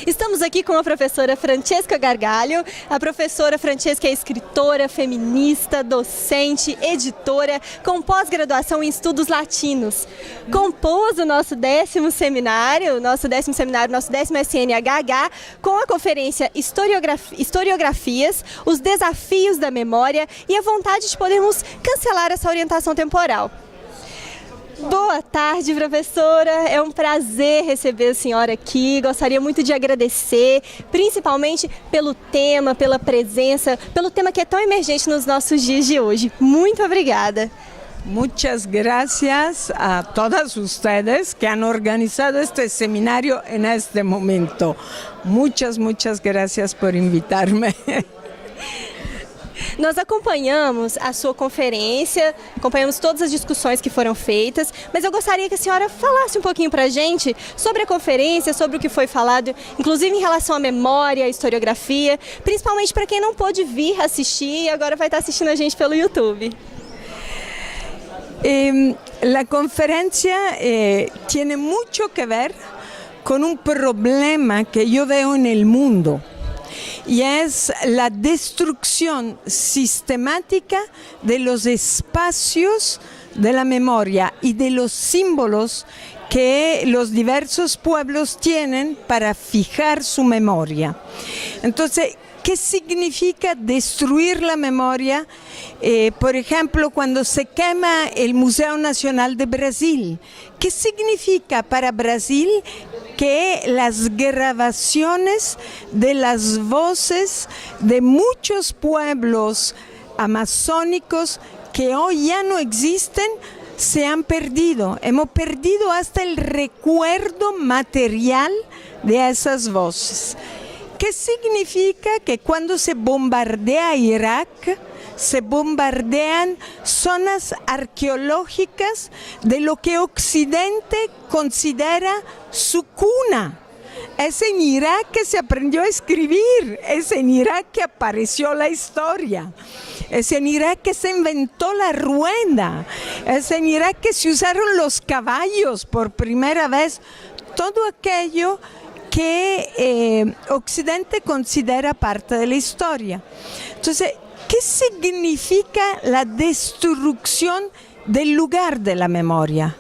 Estamos aqui com a professora Francesca Gargalho. A professora Francesca é escritora, feminista, docente, editora, com pós-graduação em estudos latinos. Compôs o nosso décimo seminário, nosso décimo SNHH, com a conferência Historiografias, os desafios da memória e a vontade de podermos cancelar essa orientação temporal. Boa tarde, professora. É um prazer receber a senhora aqui. Gostaria muito de agradecer, principalmente pelo tema, pela presença, pelo tema que é tão emergente nos nossos dias de hoje. Muito obrigada. Muchas gracias a todas ustedes que han organizado este seminario en este momento. Muchas gracias por invitarme. Nós acompanhamos a sua conferência, acompanhamos todas as discussões que foram feitas, mas eu gostaria que a senhora falasse um pouquinho para a gente sobre a conferência, sobre o que foi falado, inclusive em relação à memória, à historiografia, principalmente para quem não pôde vir assistir e agora vai estar assistindo a gente pelo YouTube. La conferencia tiene mucho que ver con un problema que yo veo en el mundo. Y es la destrucción sistemática de los espacios de la memoria y de los símbolos que los diversos pueblos tienen para fijar su memoria. Entonces, ¿qué significa destruir la memoria? Por ejemplo, cuando se quema el Museo Nacional de Brasil, ¿qué significa para Brasil que las grabaciones de las voces de muchos pueblos amazónicos que hoy ya no existen se han perdido? Hemos perdido hasta el recuerdo material de esas voces. ¿Qué significa que cuando se bombardea Irak, se bombardean zonas arqueológicas de lo que Occidente considera su cuna? Es en Irak que se aprendió a escribir, es en Irak que apareció la historia, es en Irak que se inventó la rueda, es en Irak que se usaron los caballos por primera vez, todo aquello que Occidente considera parte de la historia. Entonces, ¿qué significa la destrucción del lugar de la memoria?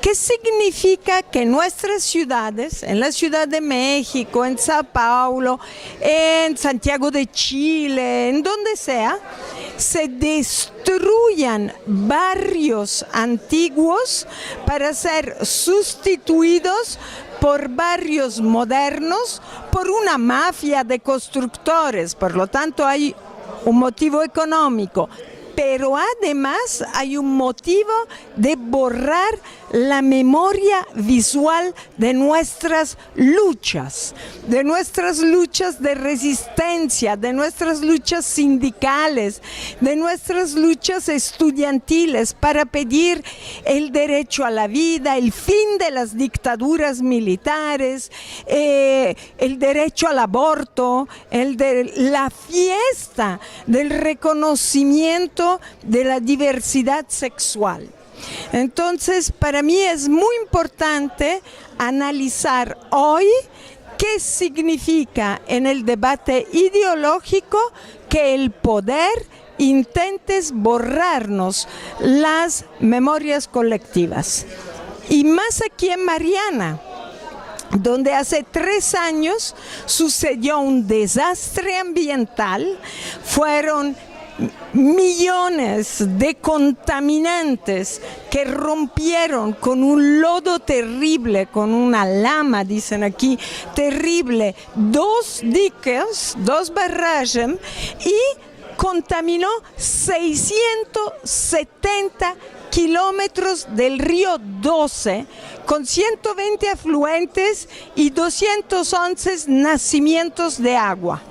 ¿Qué significa que nuestras ciudades, en la Ciudad de México, en Sao Paulo, en Santiago de Chile, en donde sea, se destruyan barrios antiguos para ser sustituidos por barrios modernos, por una mafia de constructores? Por lo tanto, hay un motivo económico, pero además hay un motivo de borrar la memoria visual de nuestras luchas de resistencia, de nuestras luchas sindicales, de nuestras luchas estudiantiles para pedir el derecho a la vida, el fin de las dictaduras militares, el derecho al aborto, la fiesta del reconocimiento de la diversidad sexual. Entonces, para mí es muy importante analizar hoy qué significa en el debate ideológico que el poder intente borrarnos las memorias colectivas. Y más aquí en Mariana, donde hace 3 años sucedió un desastre ambiental, fueron millones de contaminantes que rompieron con un lodo terrible, con una lama, dicen aquí, terrible, 2 diques, 2 barrages, y contaminó 670 kilómetros del río 12, con 120 afluentes y 211 nacimientos de agua.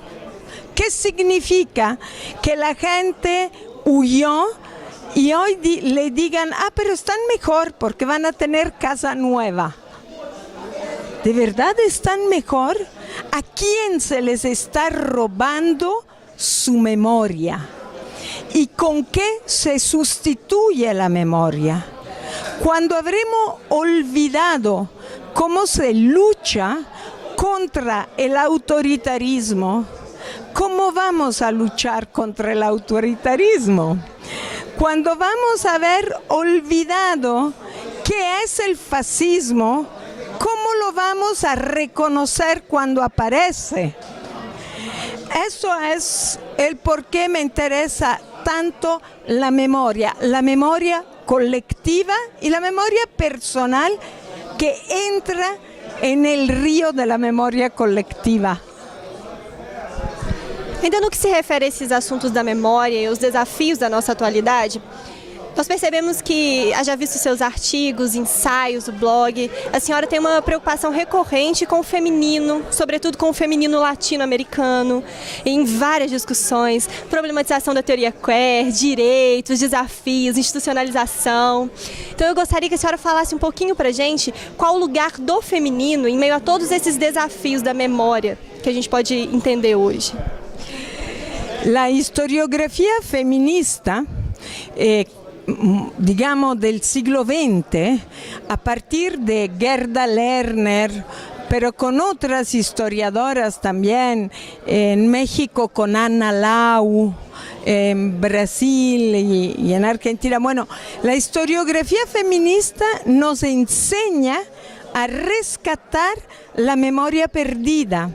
¿Qué significa? Que la gente huyó y hoy le digan, pero están mejor porque van a tener casa nueva. ¿De verdad están mejor? ¿A quién se les está robando su memoria? ¿Y con qué se sustituye la memoria? Cuando habremos olvidado cómo se lucha contra el autoritarismo, ¿cómo vamos a luchar contra el autoritarismo? Cuando vamos a haber olvidado qué es el fascismo, ¿cómo lo vamos a reconocer cuando aparece? Eso es el por qué me interesa tanto la memoria colectiva y la memoria personal que entra en el río de la memoria colectiva. Ainda no que se refere a esses assuntos da memória e os desafios da nossa atualidade, nós percebemos que, haja visto seus artigos, ensaios, o blog, a senhora tem uma preocupação recorrente com o feminino, sobretudo com o feminino latino-americano, em várias discussões, problematização da teoria queer, direitos, desafios, institucionalização. Então eu gostaria que a senhora falasse um pouquinho pra gente qual o lugar do feminino em meio a todos esses desafios da memória que a gente pode entender hoje. La historiografía feminista, digamos del siglo XX, a partir de Gerda Lerner, pero con otras historiadoras también, en México con Ana Lau, en Brasil y en Argentina. Bueno, la historiografía feminista nos enseña a rescatar la memoria perdida,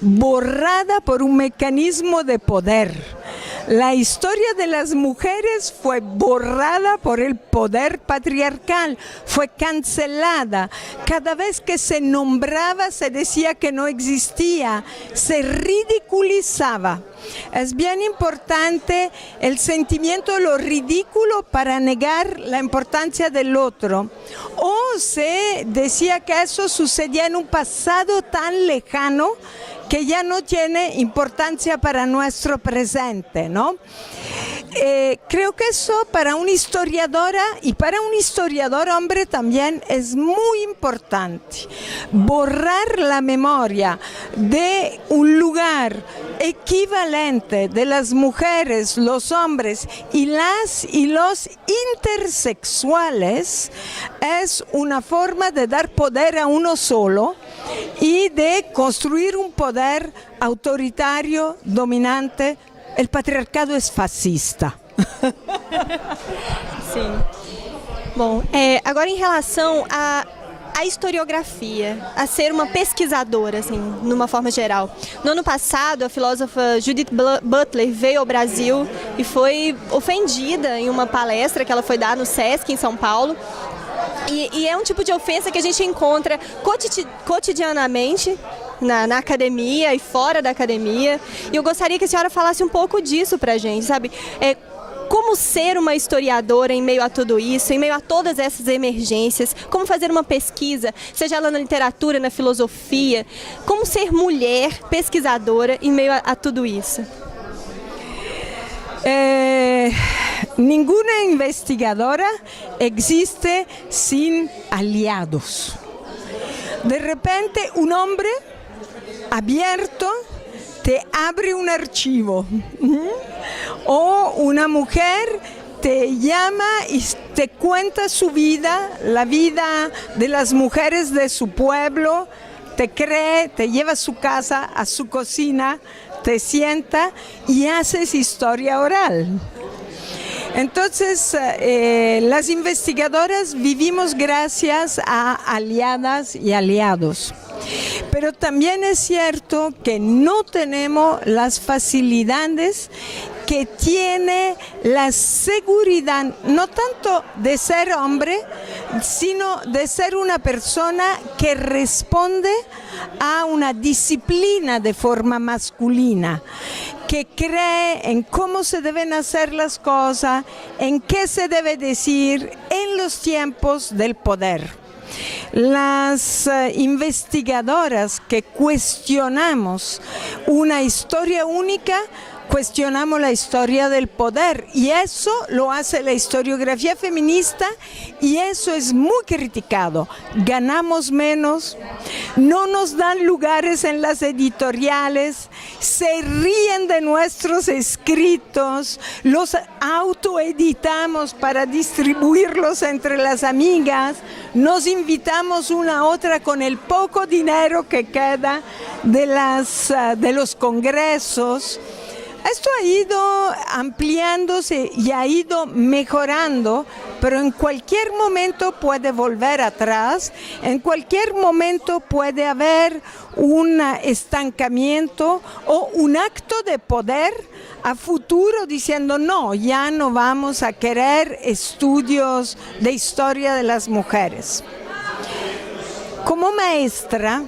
borrada por un mecanismo de poder. La historia de las mujeres fue borrada por el poder patriarcal, fue cancelada. Cada vez que se nombraba se decía que no existía, se ridiculizaba. Es bien importante el sentimiento de lo ridículo para negar la importancia del otro. O se decía que eso sucedía en un pasado tan lejano que ya no tiene importancia para nuestro presente, ¿no? Creo que eso para una historiadora y para un historiador hombre también es muy importante. Borrar la memoria de un lugar equivalente de las mujeres, los hombres y los intersexuales es una forma de dar poder a uno solo y de construir un poder autoritario, dominante. El patriarcado es fascista. Sim. Bom, agora em relação à historiografia, a ser uma pesquisadora, assim, numa forma geral. No ano passado, a filósofa Judith Butler veio ao Brasil e foi ofendida em uma palestra que ela foi dar no Sesc, em São Paulo. E é um tipo de ofensa que a gente encontra cotidianamente na academia e fora da academia. E eu gostaria que a senhora falasse um pouco disso pra gente, sabe? Como ser uma historiadora em meio a tudo isso, em meio a todas essas emergências, como fazer uma pesquisa, seja ela na literatura, na filosofia, como ser mulher pesquisadora em meio a tudo isso? Ninguna investigadora existe sin aliados. De repente un hombre abierto te abre un archivo, o una mujer te llama y te cuenta su vida, la vida de las mujeres de su pueblo, te cree, te lleva a su casa, a su cocina, te sienta y haces historia oral. Entonces, las investigadoras vivimos gracias a aliadas y aliados. Pero también es cierto que no tenemos las facilidades que tiene la seguridad, no tanto de ser hombre, sino de ser una persona que responde a una disciplina de forma masculina, que cree en cómo se deben hacer las cosas, en qué se debe decir en los tiempos del poder. Las investigadoras que cuestionamos una historia única, cuestionamos la historia del poder, y eso lo hace la historiografía feminista, y eso es muy criticado. Ganamos menos, no nos dan lugares en las editoriales, se ríen de nuestros escritos, los autoeditamos para distribuirlos entre las amigas, nos invitamos una a otra con el poco dinero que queda de los congresos. Esto ha ido ampliándose y ha ido mejorando, pero en cualquier momento puede volver atrás, en cualquier momento puede haber un estancamiento o un acto de poder a futuro diciendo no, ya no vamos a querer estudios de historia de las mujeres. Como maestra,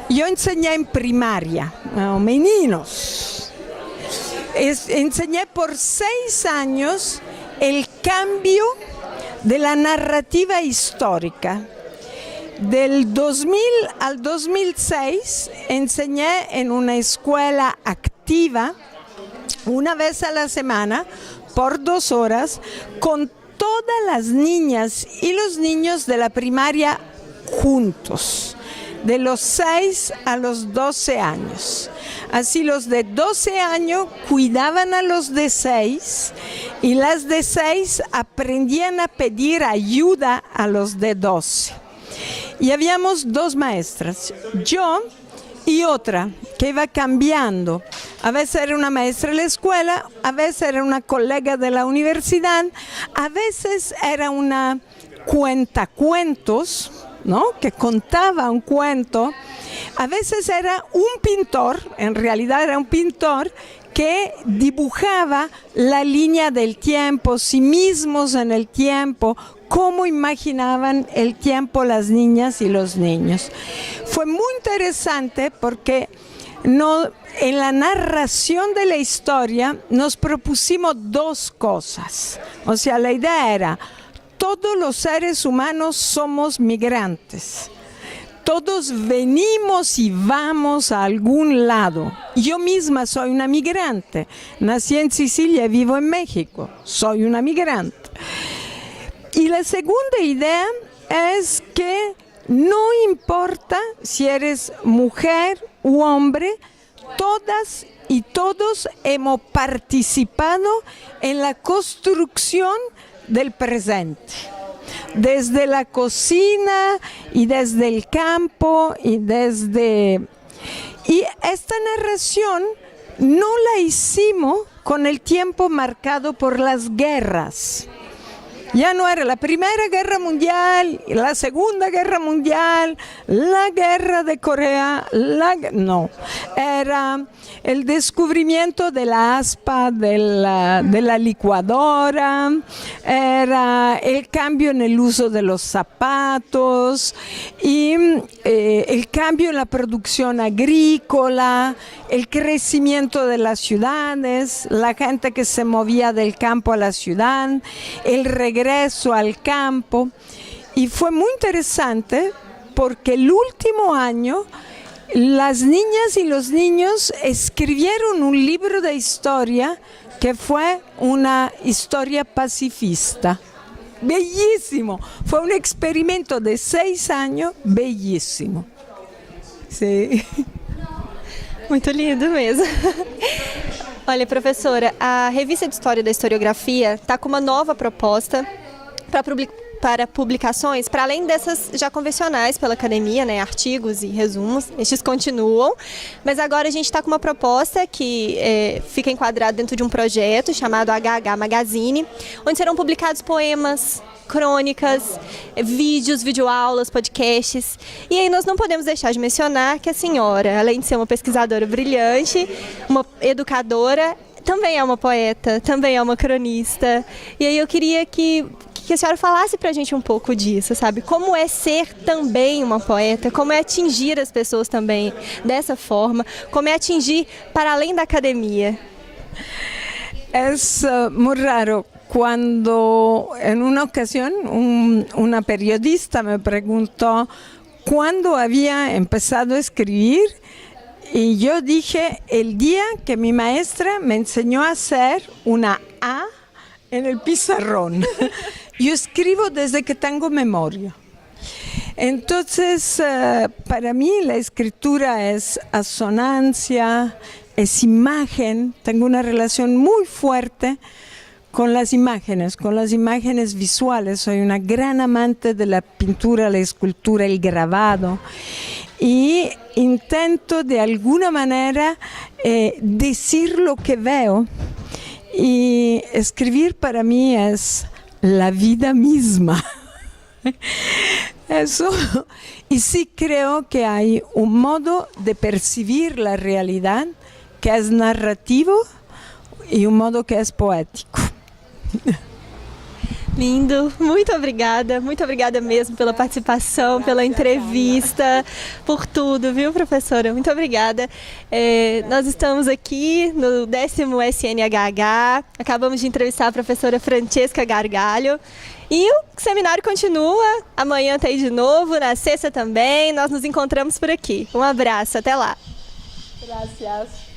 yo enseñé en primaria a meninos. Enseñé por 6 años el cambio de la narrativa histórica. Del 2000 al 2006 enseñé en una escuela activa una vez a la semana por 2 horas con todas las niñas y los niños de la primaria juntos, de los 6 a los 12 años. Así los de 12 años cuidaban a los de 6 y las de 6 aprendían a pedir ayuda a los de 12. Y habíamos 2 maestras, yo y otra que iba cambiando. A veces era una maestra de la escuela, a veces era una colega de la universidad, a veces era una cuentacuentos, ¿no? Que contaba un cuento. A veces era un pintor, en realidad era un pintor que dibujaba la línea del tiempo, sí mismos en el tiempo, cómo imaginaban el tiempo las niñas y los niños. Fue muy interesante porque en la narración de la historia nos propusimos 2 cosas. O sea, la idea era, todos los seres humanos somos migrantes. Todos venimos y vamos a algún lado. Yo misma soy una migrante. Nací en Sicilia y vivo en México. Soy una migrante. Y la segunda idea es que no importa si eres mujer u hombre, todas y todos hemos participado en la construcción del presente. Desde la cocina y desde el campo y esta narración no la hicimos con el tiempo marcado por las guerras. Ya no era la Primera Guerra Mundial, la Segunda Guerra Mundial, la Guerra de Corea, no. Era el descubrimiento de la aspa, de la licuadora, era el cambio en el uso de los zapatos y el cambio en la producción agrícola, el crecimiento de las ciudades, la gente que se movía del campo a la ciudad, el regreso al campo. Y fue muy interesante porque el último año las niñas y los niños escribieron un libro de historia que fue una historia pacifista. Bellísimo, fue un experimento de 6 años, bellísimo. Sí. Muito lindo mesmo. Olha, professora, a Revista de História da Historiografia está com uma nova proposta para publicações, para além dessas já convencionais pela academia, né, artigos e resumos, estes continuam, mas agora a gente está com uma proposta que fica enquadrada dentro de um projeto chamado HH Magazine, onde serão publicados poemas, crônicas, vídeos, videoaulas, podcasts. E aí nós não podemos deixar de mencionar que a senhora, além de ser uma pesquisadora brilhante, uma educadora, também é uma poeta, também é uma cronista. E aí eu queria que a senhora falasse pra gente um pouco disso, sabe? Como é ser também uma poeta, como é atingir as pessoas também dessa forma, como é atingir para além da academia. Es muy raro. Cuando en una ocasión una periodista me preguntó cuándo había empezado a escribir y yo dije el día que mi maestra me enseñó a hacer una A en el pizarrón. Yo escribo desde que tengo memoria. Entonces, para mí la escritura es asonancia, es imagen. Tengo una relación muy fuerte con las imágenes visuales. Soy una gran amante de la pintura, la escultura, el grabado. Y intento de alguna manera decir lo que veo. Y escribir para mí es la vida misma. Eso. Y sí creo que hay un modo de percibir la realidad que es narrativo e um modo que é poético. Lindo, muito obrigada mesmo pela participação, pela entrevista, por tudo, viu, professora? Muito obrigada. Nós estamos aqui no 10º SNHH, acabamos de entrevistar a professora Francesca Gargalho e o seminário continua, amanhã tem de novo, na sexta também, nós nos encontramos por aqui. Um abraço, até lá. Graças.